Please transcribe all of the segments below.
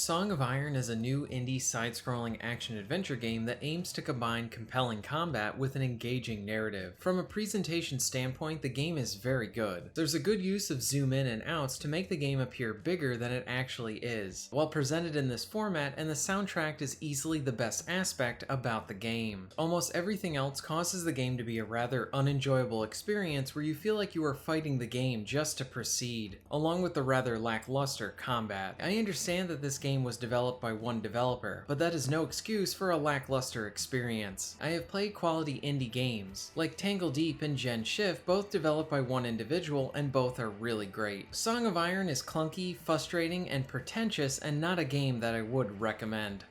Song of Iron is a new indie side-scrolling action-adventure game that aims to combine compelling combat with an engaging narrative. From a presentation standpoint, the game is very good. There's a good use of zoom in and outs to make the game appear bigger than it actually is, while presented in this format, and the soundtrack is easily the best aspect about the game. Almost everything else causes the game to be a rather unenjoyable experience where you feel like you are fighting the game just to proceed, along with the rather lackluster combat. I understand that this game was developed by one developer, but that is no excuse for a lackluster experience. I have played quality indie games, like Tangle Deep and Gen Shift, both developed by one individual, and both are really great. Song of Iron is clunky, frustrating, and pretentious, and not a game that I would recommend.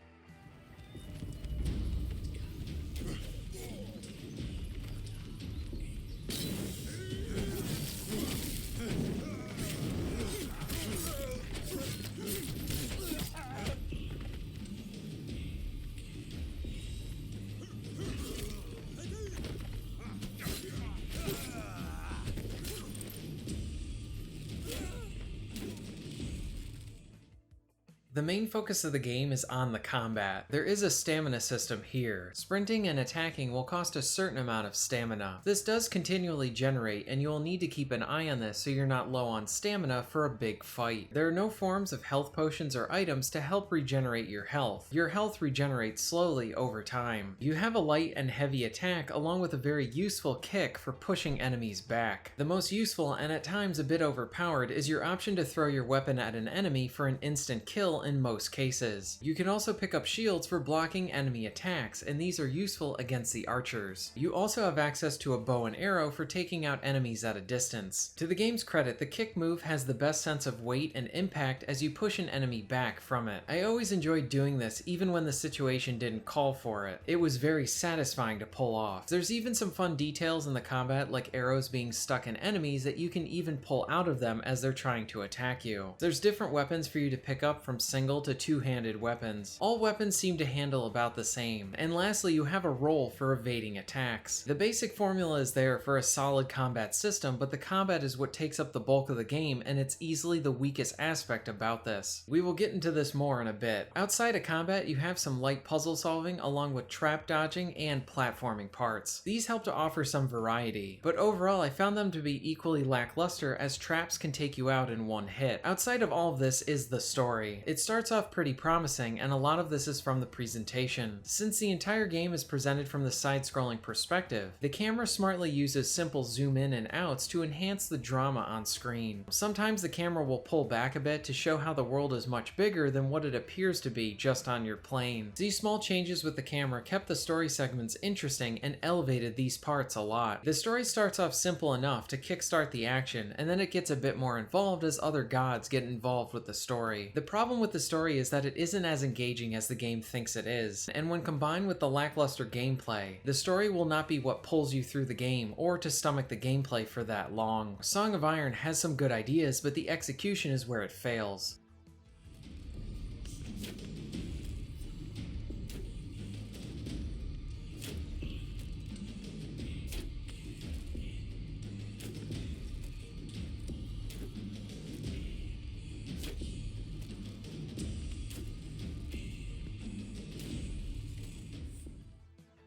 The main focus of the game is on the combat. There is a stamina system here. Sprinting and attacking will cost a certain amount of stamina. This does continually generate, and you will need to keep an eye on this so you're not low on stamina for a big fight. There are no forms of health potions or items to help regenerate your health. Your health regenerates slowly over time. You have a light and heavy attack along with a very useful kick for pushing enemies back. The most useful and at times a bit overpowered is your option to throw your weapon at an enemy for an instant kill in most cases. You can also pick up shields for blocking enemy attacks, and these are useful against the archers. You also have access to a bow and arrow for taking out enemies at a distance. To the game's credit, the kick move has the best sense of weight and impact as you push an enemy back from it. I always enjoyed doing this even when the situation didn't call for it. It was very satisfying to pull off. There's even some fun details in the combat, like arrows being stuck in enemies that you can even pull out of them as they're trying to attack you. There's different weapons for you to pick up, from single to two-handed weapons. All weapons seem to handle about the same. And lastly, you have a roll for evading attacks. The basic formula is there for a solid combat system, but the combat is what takes up the bulk of the game, and it's easily the weakest aspect about this. We will get into this more in a bit. Outside of combat, you have some light puzzle solving along with trap dodging and platforming parts. These help to offer some variety, but overall I found them to be equally lackluster, as traps can take you out in one hit. Outside of all of this is the story. It starts off pretty promising, and a lot of this is from the presentation. Since the entire game is presented from the side-scrolling perspective, the camera smartly uses simple zoom in and outs to enhance the drama on screen. Sometimes the camera will pull back a bit to show how the world is much bigger than what it appears to be just on your plane. These small changes with the camera kept the story segments interesting and elevated these parts a lot. The story starts off simple enough to kickstart the action, and then it gets a bit more involved as other gods get involved with the story. The problem with the story is that it isn't as engaging as the game thinks it is, and when combined with the lackluster gameplay, the story will not be what pulls you through the game or to stomach the gameplay for that long. Song of Iron has some good ideas, but the execution is where it fails.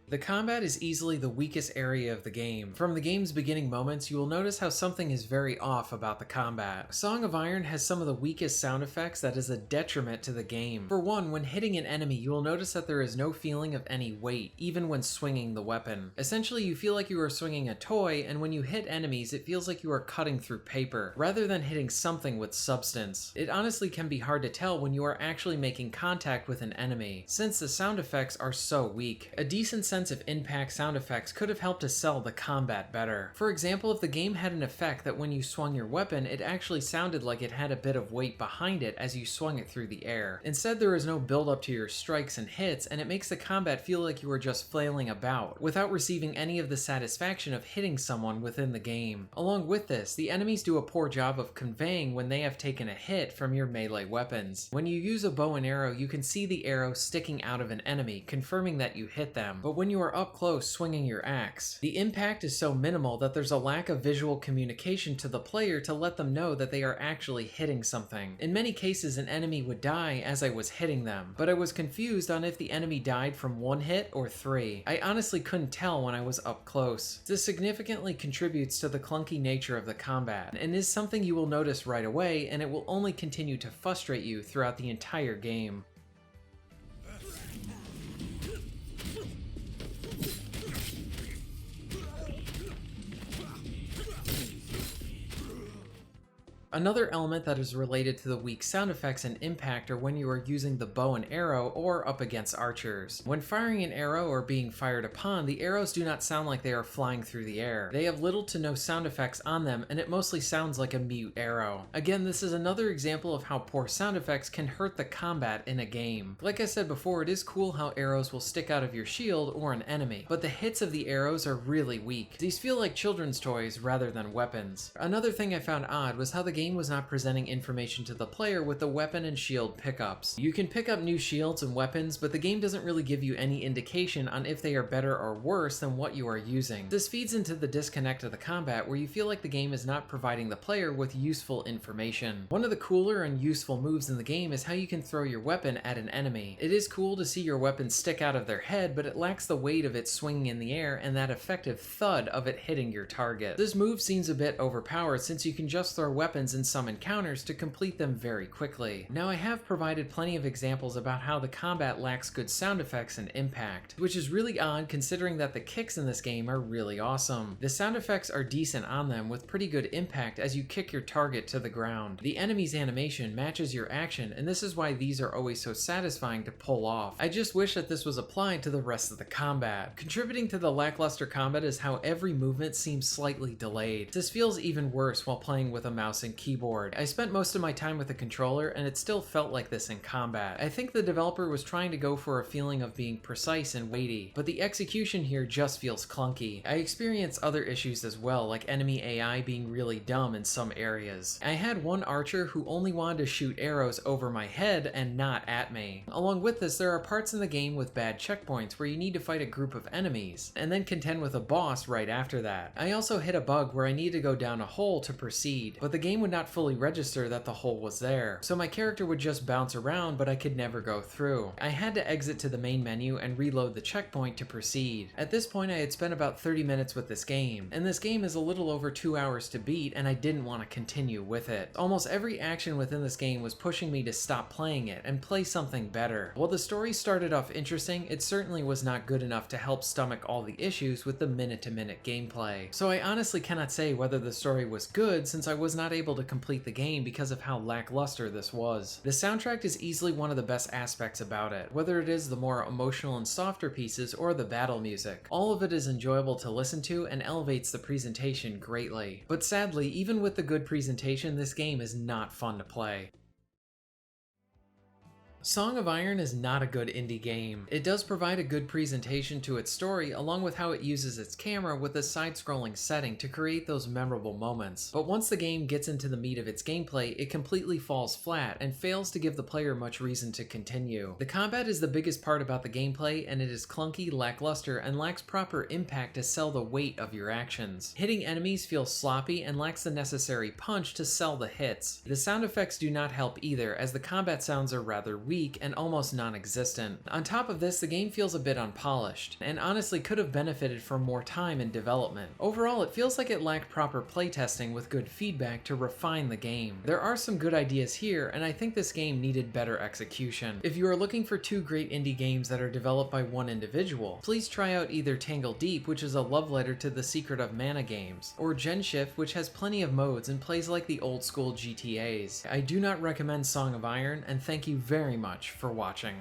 The combat is easily the weakest area of the game. From the game's beginning moments, you will notice how something is very off about the combat. Song of Iron has some of the weakest sound effects that is a detriment to the game. For one, when hitting an enemy, you will notice that there is no feeling of any weight, even when swinging the weapon. Essentially, you feel like you are swinging a toy, and when you hit enemies, it feels like you are cutting through paper, rather than hitting something with substance. It honestly can be hard to tell when you are actually making contact with an enemy, since the sound effects are so weak. A decent sense of impact sound effects could have helped to sell the combat better. For example, if the game had an effect that when you swung your weapon, it actually sounded like it had a bit of weight behind it as you swung it through the air. Instead, there is no build up to your strikes and hits, and it makes the combat feel like you are just flailing about, without receiving any of the satisfaction of hitting someone within the game. Along with this, the enemies do a poor job of conveying when they have taken a hit from your melee weapons. When you use a bow and arrow, you can see the arrow sticking out of an enemy, confirming that you hit them, but when you are up close swinging your axe. The impact is so minimal that there's a lack of visual communication to the player to let them know that they are actually hitting something. In many cases, an enemy would die as I was hitting them, but I was confused on if the enemy died from 1 hit or 3. I honestly couldn't tell when I was up close. This significantly contributes to the clunky nature of the combat, and is something you will notice right away, and it will only continue to frustrate you throughout the entire game. Another element that is related to the weak sound effects and impact are when you are using the bow and arrow or up against archers. When firing an arrow or being fired upon, the arrows do not sound like they are flying through the air. They have little to no sound effects on them, and it mostly sounds like a mute arrow. Again, this is another example of how poor sound effects can hurt the combat in a game. Like I said before, it is cool how arrows will stick out of your shield or an enemy, but the hits of the arrows are really weak. These feel like children's toys rather than weapons. Another thing I found odd was how the game was not presenting information to the player with the weapon and shield pickups. You can pick up new shields and weapons, but the game doesn't really give you any indication on if they are better or worse than what you are using. This feeds into the disconnect of the combat where you feel like the game is not providing the player with useful information. One of the cooler and useful moves in the game is how you can throw your weapon at an enemy. It is cool to see your weapon stick out of their head, but it lacks the weight of it swinging in the air and that effective thud of it hitting your target. This move seems a bit overpowered since you can just throw weapons in some encounters to complete them very quickly. Now, I have provided plenty of examples about how the combat lacks good sound effects and impact, which is really odd considering that the kicks in this game are really awesome. The sound effects are decent on them with pretty good impact as you kick your target to the ground. The enemy's animation matches your action, and this is why these are always so satisfying to pull off. I just wish that this was applied to the rest of the combat. Contributing to the lackluster combat is how every movement seems slightly delayed. This feels even worse while playing with a mouse and keyboard. I spent most of my time with the controller and it still felt like this in combat. I think the developer was trying to go for a feeling of being precise and weighty, but the execution here just feels clunky. I experienced other issues as well, like enemy AI being really dumb in some areas. I had one archer who only wanted to shoot arrows over my head and not at me. Along with this, there are parts in the game with bad checkpoints where you need to fight a group of enemies, and then contend with a boss right after that. I also hit a bug where I needed to go down a hole to proceed, but the game would not fully register that the hole was there, so my character would just bounce around but I could never go through. I had to exit to the main menu and reload the checkpoint to proceed. At this point I had spent about 30 minutes with this game, and this game is a little over 2 hours to beat and I didn't want to continue with it. Almost every action within this game was pushing me to stop playing it and play something better. While the story started off interesting, it certainly was not good enough to help stomach all the issues with the minute-to-minute gameplay. So I honestly cannot say whether the story was good since I was not able to complete the game because of how lackluster this was. The soundtrack is easily one of the best aspects about it, whether it is the more emotional and softer pieces or the battle music. All of it is enjoyable to listen to and elevates the presentation greatly. But sadly, even with the good presentation, this game is not fun to play. Song of Iron is not a good indie game. It does provide a good presentation to its story along with how it uses its camera with a side-scrolling setting to create those memorable moments. But once the game gets into the meat of its gameplay, it completely falls flat and fails to give the player much reason to continue. The combat is the biggest part about the gameplay, and it is clunky, lackluster, and lacks proper impact to sell the weight of your actions. Hitting enemies feels sloppy and lacks the necessary punch to sell the hits. The sound effects do not help either, as the combat sounds are rather weak and almost non-existent. On top of this, the game feels a bit unpolished, and honestly could have benefited from more time in development. Overall, it feels like it lacked proper playtesting with good feedback to refine the game. There are some good ideas here, and I think this game needed better execution. If you are looking for two great indie games that are developed by one individual, please try out either Tangle Deep, which is a love letter to the Secret of Mana games, or Genshift, which has plenty of modes and plays like the old school GTAs. I do not recommend Song of Iron, and thank you very much for watching.